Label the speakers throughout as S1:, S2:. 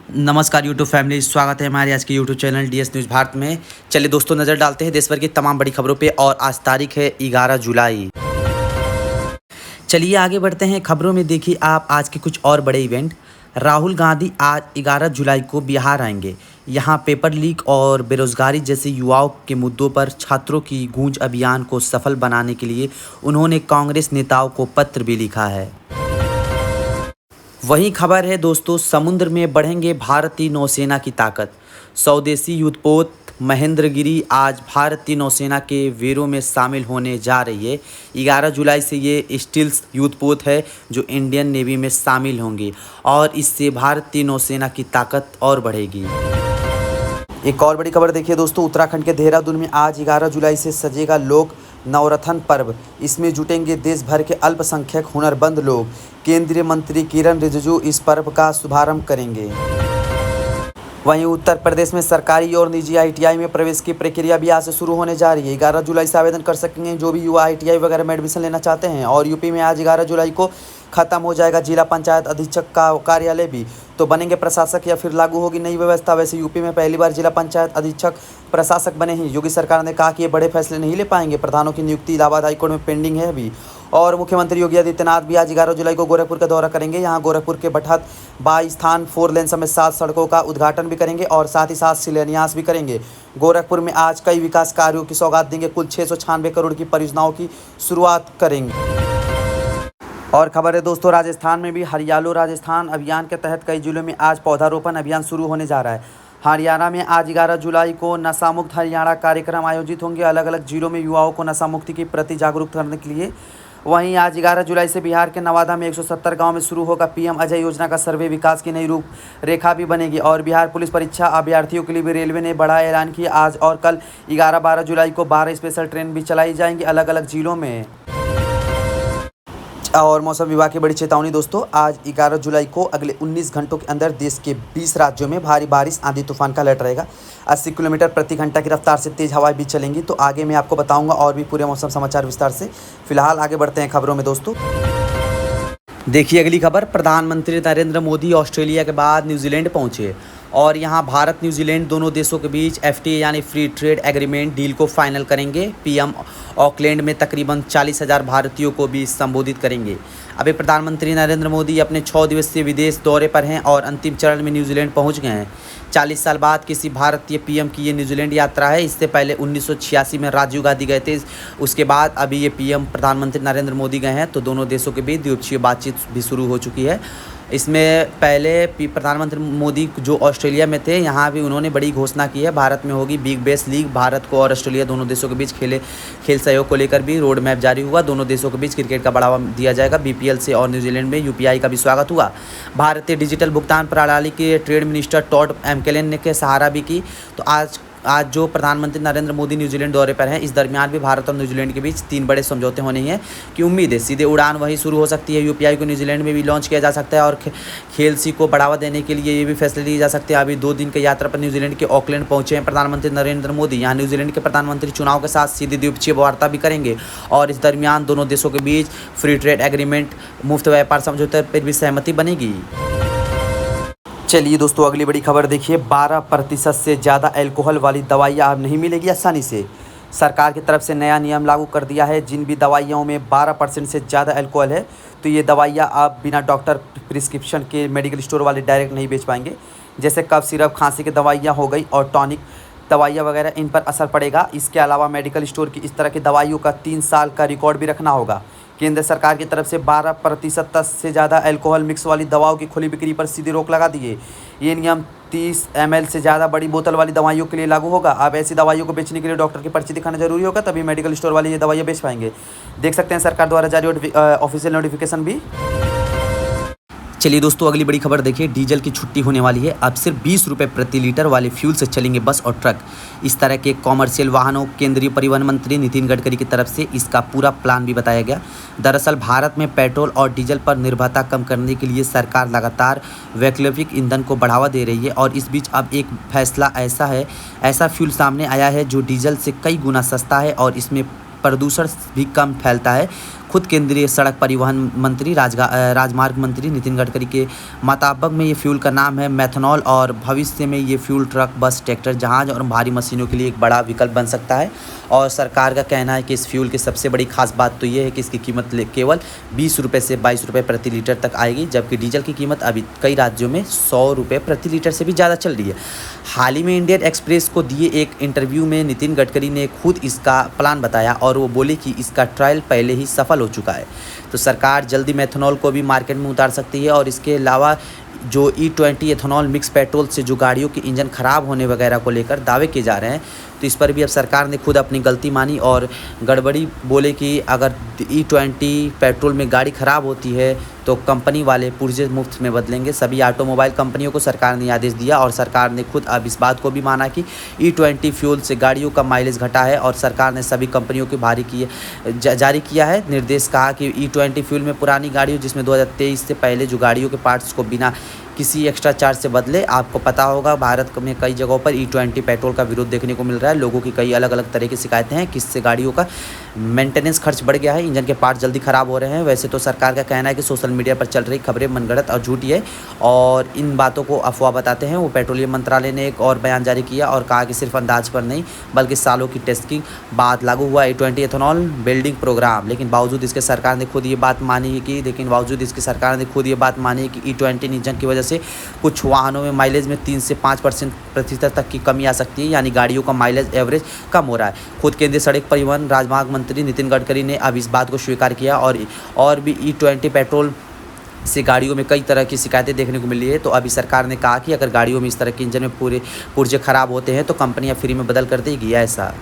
S1: नमस्कार YouTube family, स्वागत है हमारे आज के YouTube channel DS news Bharat में। चलिए दोस्तों, नज़र डालते हैं देश भर की तमाम बड़ी खबरों पे। और आज तारीख है 11 जुलाई। चलिए आगे बढ़ते हैं खबरों में। देखिए आप आज के कुछ और बड़े इवेंट। राहुल गांधी आज 11 जुलाई को बिहार आएंगे। यहाँ पेपर लीक और बेरोजगारी जैसे युवाओं के मुद्दों पर छात्रों की गूंज अभियान को सफल बनाने के लिए उन्होंने कांग्रेस नेताओं को पत्र भी लिखा है। वहीं खबर है दोस्तों, समुद्र में बढ़ेंगे भारतीय नौसेना की ताकत। स्वदेशी युद्धपोत महेंद्रगिरी आज भारतीय नौसेना के वीरों में शामिल होने जा रही है। 11 जुलाई से ये स्टील्स युद्धपोत है जो इंडियन नेवी में शामिल होंगे और इससे भारतीय नौसेना की ताकत और बढ़ेगी। एक और बड़ी खबर देखिए दोस्तों, उत्तराखंड के देहरादून में आज 11 जुलाई से सजेगा लोक नवरत्न पर्व। इसमें जुटेंगे देश भर के अल्पसंख्यक हुनरमंद लोग। केंद्रीय मंत्री किरण रिजिजू इस पर्व का शुभारंभ करेंगे। वहीं उत्तर प्रदेश में सरकारी और निजी आईटीआई में प्रवेश की प्रक्रिया भी आज से शुरू होने जा रही है। 11 जुलाई से आवेदन कर सकेंगे जो भी युवा आईटीआई वगैरह में एडमिशन लेना चाहते हैं। और यूपी में आज 11 जुलाई को खत्म हो जाएगा जिला पंचायत अधीक्षक का कार्यालय भी, तो बनेंगे प्रशासक या फिर लागू होगी नई व्यवस्था। वैसे यूपी में पहली बार जिला पंचायत अधीक्षक प्रशासक बने हैं। योगी सरकार ने कहा कि ये बड़े फैसले नहीं ले पाएंगे। प्रधानों की नियुक्ति इलाहाबाद हाईकोर्ट में पेंडिंग है अभी। और मुख्यमंत्री योगी आदित्यनाथ भी आज 11 जुलाई को गोरखपुर का दौरा करेंगे। यहाँ गोरखपुर के भटहत बाई स्थान 4 लेन समेत 7 सड़कों का उद्घाटन भी करेंगे और साथ ही साथ शिलान्यास भी करेंगे। गोरखपुर में आज कई विकास कार्यों की सौगात देंगे। कुल 696 करोड़ की परियोजनाओं की शुरुआत करेंगे। और खबर है दोस्तों, राजस्थान में भी हरियालो राजस्थान अभियान के तहत कई जिलों में आज पौधारोपण अभियान शुरू होने जा रहा है। हरियाणा में आज 11 जुलाई को नशा मुक्त हरियाणा कार्यक्रम आयोजित होंगे। अलग अलग जिलों में युवाओं को नशा मुक्ति के प्रति जागरूक करने के लिए। वहीं आज 11 जुलाई से बिहार के नवादा में 170 गांव में शुरू होगा पीएम अजय योजना का सर्वे। विकास की नई रूपरेखा भी बनेगी। और बिहार पुलिस परीक्षा अभ्यर्थियों के लिए भी रेलवे ने बड़ा ऐलान किया। आज और कल 11-12 जुलाई को 12 स्पेशल ट्रेन भी चलाई जाएंगी अलग अलग जिलों में। और मौसम विभाग की बड़ी चेतावनी दोस्तों, आज 11 जुलाई को अगले 19 घंटों के अंदर देश के 20 राज्यों में भारी बारिश आंधी तूफान का अलर्ट रहेगा। 80 किलोमीटर प्रति घंटा की रफ्तार से तेज हवाएं भी चलेंगी। तो आगे मैं आपको बताऊंगा और भी पूरे मौसम समाचार विस्तार से। फिलहाल आगे बढ़ते हैं खबरों में दोस्तों। देखिए अगली खबर, प्रधानमंत्री नरेंद्र मोदी ऑस्ट्रेलिया के बाद न्यूजीलैंड पहुंचे और यहां भारत न्यूजीलैंड दोनों देशों के बीच एफटीए यानी फ्री ट्रेड एग्रीमेंट डील को फाइनल करेंगे। पीएम ऑकलैंड में तकरीबन 40,000 भारतीयों को भी संबोधित करेंगे। अभी प्रधानमंत्री नरेंद्र मोदी अपने 6 दिवसीय विदेश दौरे पर हैं और अंतिम चरण में न्यूजीलैंड पहुंच गए हैं। 40 साल बाद किसी भारतीय पीएम की ये न्यूजीलैंड यात्रा है। इससे पहले 1986 में राजीव गांधी गए थे। उसके बाद अभी ये पीएम प्रधानमंत्री नरेंद्र मोदी गए हैं। तो दोनों देशों के बीच द्विपक्षीय बातचीत भी शुरू हो चुकी है। इसमें पहले प्रधानमंत्री मोदी जो ऑस्ट्रेलिया में थे, यहाँ भी उन्होंने बड़ी घोषणा की है। भारत में होगी बिग बेस लीग। भारत को और ऑस्ट्रेलिया दोनों देशों के बीच खेल सहयोग को लेकर भी रोड मैप जारी हुआ। दोनों देशों के बीच क्रिकेट का बढ़ावा दिया जाएगा। बीपीएल से और न्यूजीलैंड में यूपीआई का भी स्वागत हुआ। भारतीय डिजिटल भुगतान प्रणाली के ट्रेड मिनिस्टर टॉड मैकलेलन ने के सहारा भी की। तो आज जो प्रधानमंत्री नरेंद्र मोदी न्यूजीलैंड दौरे पर हैं, इस दरमियान भी भारत और न्यूजीलैंड के बीच 3 बड़े समझौते होने हैं कि उम्मीद है सीधे उड़ान वहीं शुरू हो सकती है। यूपीआई को न्यूजीलैंड में भी लॉन्च किया जा सकता है और खेल सी को बढ़ावा देने के लिए ये भी फैसले लिए जा सकते हैं। अभी 2 दिन की यात्रा पर न्यूजीलैंड के ऑकलैंड पहुंचे हैं प्रधानमंत्री नरेंद्र मोदी। यहाँ न्यूजीलैंड के प्रधानमंत्री चुनाव के साथ सीधी द्विपक्षीय वार्ता भी करेंगे और इस दरमियान दोनों देशों के बीच फ्री ट्रेड एग्रीमेंट मुफ्त व्यापार समझौते पर भी सहमति बनेगी। चलिए दोस्तों अगली बड़ी खबर देखिए, 12% से ज़्यादा अल्कोहल वाली दवाइयाँ अब नहीं मिलेगी आसानी से। सरकार की तरफ से नया नियम लागू कर दिया है। जिन भी दवाइयों में 12% से ज़्यादा अल्कोहल है तो ये दवाइयाँ आप बिना डॉक्टर प्रिस्क्रिप्शन के मेडिकल स्टोर वाले डायरेक्ट नहीं बेच पाएंगे। जैसे कफ सिरप, खांसी की दवाइयाँ हो गई और टॉनिक दवाइयाँ वगैरह, इन पर असर पड़ेगा। इसके अलावा मेडिकल स्टोर की इस तरह की दवाइयों का 3 साल का रिकॉर्ड भी रखना होगा। केंद्र सरकार की तरफ से 12% से ज़्यादा अल्कोहल मिक्स वाली दवाओं की खुली बिक्री पर सीधी रोक लगा दी है। ये नियम 30 ml से ज़्यादा बड़ी बोतल वाली दवाइयों के लिए लागू होगा। अब ऐसी दवाइयों को बेचने के लिए डॉक्टर की पर्ची दिखाना जरूरी होगा, तभी मेडिकल स्टोर वाले ये दवाइयाँ बेच पाएंगे। देख सकते हैं सरकार द्वारा जारी ऑफिशियल नोटिफिकेशन भी। चलिए दोस्तों अगली बड़ी खबर देखिए, डीजल की छुट्टी होने वाली है। अब सिर्फ 20 रुपये प्रति लीटर वाले फ्यूल से चलेंगे बस और ट्रक। इस तरह के कॉमर्शियल वाहनों केंद्रीय परिवहन मंत्री नितिन गडकरी की तरफ से इसका पूरा प्लान भी बताया गया। दरअसल भारत में पेट्रोल और डीजल पर निर्भरता कम करने के लिए सरकार लगातार वैकल्पिक ईंधन को बढ़ावा दे रही है और इस बीच अब एक फैसला ऐसा फ्यूल सामने आया है जो डीजल से कई गुना सस्ता है और इसमें प्रदूषण भी कम फैलता है। खुद केंद्रीय सड़क परिवहन मंत्री राजमार्ग मंत्री नितिन गडकरी के मुताबिक में ये फ्यूल का नाम है मेथनॉल और भविष्य में ये फ्यूल ट्रक, बस, ट्रैक्टर, जहाज और भारी मशीनों के लिए एक बड़ा विकल्प बन सकता है। और सरकार का कहना है कि इस फ्यूल की सबसे बड़ी खास बात तो ये है कि इसकी कीमत केवल 20 रुपये से 22 रुपये प्रति लीटर तक आएगी, जबकि डीजल की कीमत अभी कई राज्यों में 100 रुपये प्रति लीटर से भी ज़्यादा चल रही है। हाल ही में इंडियन एक्सप्रेस को दिए एक इंटरव्यू में नितिन गडकरी ने खुद इसका प्लान बताया और वो बोले कि इसका ट्रायल पहले ही सफल हो चुका है। तो सरकार जल्दी मेथनॉल को भी मार्केट में उतार सकती है। और इसके अलावा जो E20 एथेनॉल मिक्स पेट्रोल से जो गाड़ियों के इंजन ख़राब होने वगैरह को लेकर दावे किए जा रहे हैं, तो इस पर भी अब सरकार ने खुद अपनी गलती मानी और गड़बड़ी बोले कि अगर E20 पेट्रोल में गाड़ी ख़राब होती है तो कंपनी वाले पुर्जे मुफ्त में बदलेंगे। सभी ऑटोमोबाइल कंपनियों को सरकार ने आदेश दिया और सरकार ने खुद अब इस बात को भी माना कि E20 फ्यूल से गाड़ियों का माइलेज घटा है और सरकार ने सभी कंपनियों को जारी किया है निर्देश। कहा कि E20 फ्यूल में पुरानी गाड़ियों जिसमें 2023 से पहले जो गाड़ियों के पार्ट्स को बिना किसी एक्स्ट्रा चार्ज से बदले। आपको पता होगा भारत में कई जगहों पर E20 पेट्रोल का विरोध देखने को मिल रहा है। लोगों की कई अलग अलग तरह की शिकायतें हैं कि इससे गाड़ियों का मेंटेनेंस खर्च बढ़ गया है, इंजन के पार्ट जल्दी ख़राब हो रहे हैं। वैसे तो सरकार का कहना है कि सोशल मीडिया पर चल रही खबरें मनगढ़ंत और झूठी है और इन बातों को अफवाह बताते हैं। वो पेट्रोलियम मंत्रालय ने एक और बयान जारी किया और कहा कि सिर्फ अंदाज पर नहीं बल्कि सालों की टेस्टिंग बाद लागू हुआ E20 एथेनॉल बिल्डिंग प्रोग्राम। लेकिन बावजूद इसके सरकार ने खुद ये बात मानी है कि E20 इंजन की वजह से कुछ वाहनों में माइलेज में 3 से 5% तक की कमी आ सकती है, यानी गाड़ियों का माइलेज एवरेज कम हो रहा है। खुद केंद्रीय सड़क परिवहन राजमार्ग मंत्री नितिन गडकरी ने अब इस बात को स्वीकार किया और भी E20 पेट्रोल से गाड़ियों में कई तरह की शिकायतें देखने को मिली है। तो अभी सरकार ने कहा कि अगर गाड़ियों में इस तरह के इंजन में पूरे पुर्जे खराब होते हैं तो कंपनियां फ्री में बदल कर देगी ऐसा।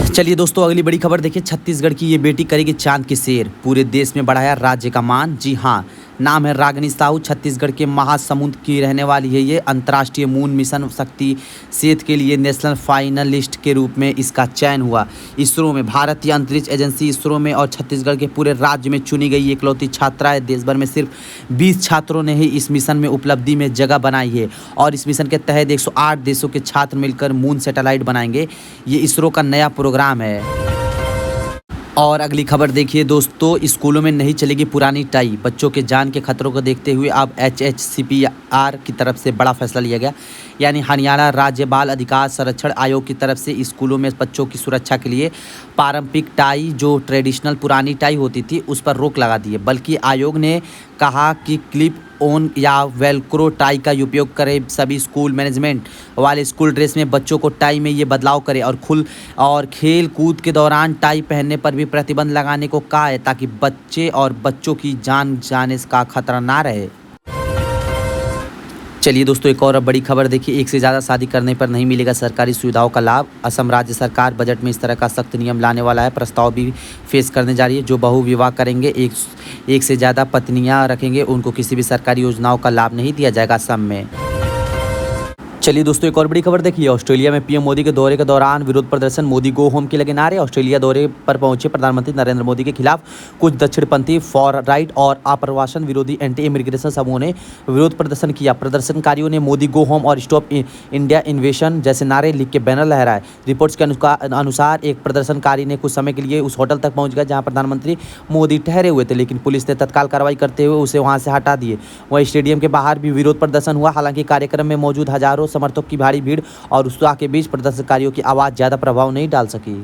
S1: चलिए दोस्तों, अगली बड़ी खबर देखिए। छत्तीसगढ़ की ये बेटी करेगी चांद की सैर, पूरे देश में बढ़ाया राज्य का मान। जी हाँ, नाम है रागिनी साहू। छत्तीसगढ़ के महासमुंद की रहने वाली है ये। अंतर्राष्ट्रीय मून मिशन शक्ति सेत के लिए नेशनल फाइनलिस्ट के रूप में इसका चयन हुआ। इसरो में, भारतीय अंतरिक्ष एजेंसी इसरो में और छत्तीसगढ़ के पूरे राज्य में चुनी गई इकलौती छात्रा है। देश भर में सिर्फ 20 छात्रों ने ही इस मिशन में उपलब्धि में जगह बनाई है और इस मिशन के तहत 108 देशों के छात्र मिलकर मून सैटेलाइट बनाएंगे। ये इसरो का नया प्रोग्राम है। और अगली खबर देखिए दोस्तों, स्कूलों में नहीं चलेगी पुरानी टाई। बच्चों के जान के खतरों को देखते हुए अब HHCPR की तरफ से बड़ा फैसला लिया गया, यानी हरियाणा राज्य बाल अधिकार संरक्षण आयोग की तरफ से स्कूलों में बच्चों की सुरक्षा के लिए पारंपरिक टाई, जो ट्रेडिशनल पुरानी टाई होती थी, उस पर रोक लगा दी है। बल्कि आयोग ने कहा कि क्लिप ऑन या वेलक्रो टाई का उपयोग करें। सभी स्कूल मैनेजमेंट वाले स्कूल ड्रेस में बच्चों को टाई में ये बदलाव करें और खेल कूद के दौरान टाई पहनने पर भी प्रतिबंध लगाने को कहा है, ताकि बच्चे और बच्चों की जान जाने का खतरा ना रहे। चलिए दोस्तों, एक और बड़ी खबर देखिए। एक से ज़्यादा शादी करने पर नहीं मिलेगा सरकारी सुविधाओं का लाभ। असम राज्य सरकार बजट में इस तरह का सख्त नियम लाने वाला है। प्रस्ताव भी फेस करने जा रही है। जो बहु विवाह करेंगे, एक से ज़्यादा पत्नियां रखेंगे, उनको किसी भी सरकारी योजनाओं का लाभ नहीं दिया जाएगा असम में। चलिए दोस्तों, एक और बड़ी खबर देखिए। ऑस्ट्रेलिया में पीएम मोदी के दौरे के दौरान विरोध प्रदर्शन, मोदी गो होम के लगे नारे। ऑस्ट्रेलिया दौरे पर पहुंचे प्रधानमंत्री नरेंद्र मोदी के खिलाफ कुछ दक्षिणपंथी, फॉर राइट और आप्रवासन विरोधी एंटी इमिग्रेशन समूहों ने विरोध प्रदर्शन किया। प्रदर्शनकारियों ने मोदी गो होम और स्टॉप इंडिया इन्वेशन जैसे नारे लिख के बैनर लहराए। रिपोर्ट्स के अनुसार एक प्रदर्शनकारी ने कुछ समय के लिए उस होटल तक पहुँच गया जहाँ प्रधानमंत्री मोदी ठहरे हुए थे, लेकिन पुलिस ने तत्काल कार्रवाई करते हुए उसे वहाँ से हटा दिए। वहीं स्टेडियम के बाहर भी विरोध प्रदर्शन हुआ। हालांकि कार्यक्रम में मौजूद हजारों समर्थकों की भारी भीड़ और उत्साह के बीच प्रदर्शनकारियों की आवाज़ ज़्यादा प्रभाव नहीं डाल सकी।